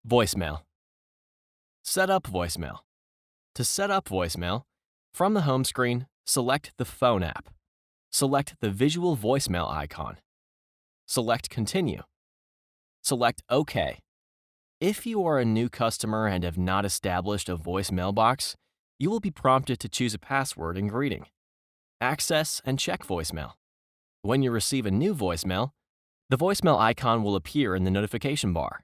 Voicemail. Set up voicemail. To set up voicemail, from the home screen, select the Phone app. Select the visual voicemail icon. Select Continue. Select OK. If you are a new customer and have not established a voicemail box, you will be prompted to choose a password and greeting. Access and check voicemail. When you receive a new voicemail, the voicemail icon will appear in the notification bar.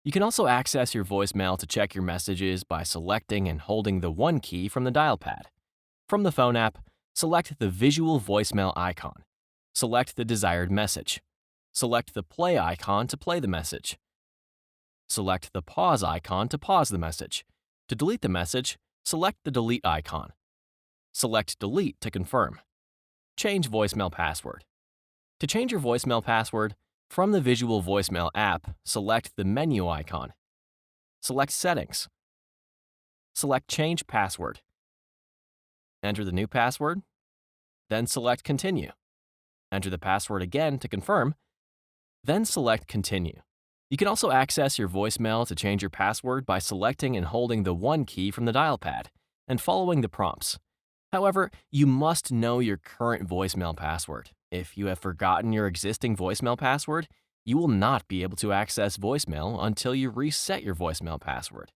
You can also access your voicemail to check your messages by selecting and holding the 1 key from the dial pad. From the Phone app, select the visual voicemail icon. Select the desired message. Select the play icon to play the message. Select the pause icon to pause the message. To delete the message, select the delete icon. Select delete to confirm. Change voicemail password. To change your voicemail password, from the visual voicemail app, select the menu icon. Select Settings. Select Change Password. Enter the new password, then select Continue. Enter the password again to confirm, then select Continue. You can also access your voicemail to change your password by selecting and holding the 1 key from the dial pad and following the prompts. However, you must know your current voicemail password. If you have forgotten your existing voicemail password, you will not be able to access voicemail until you reset your voicemail password.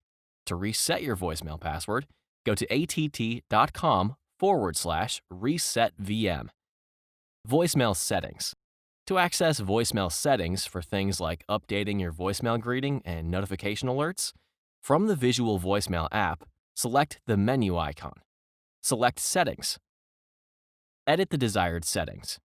To reset your voicemail password, go to att.com/resetvm. Voicemail settings. To access voicemail settings for things like updating your voicemail greeting and notification alerts, from the visual voicemail app, select the menu icon. Select Settings. Edit the desired settings.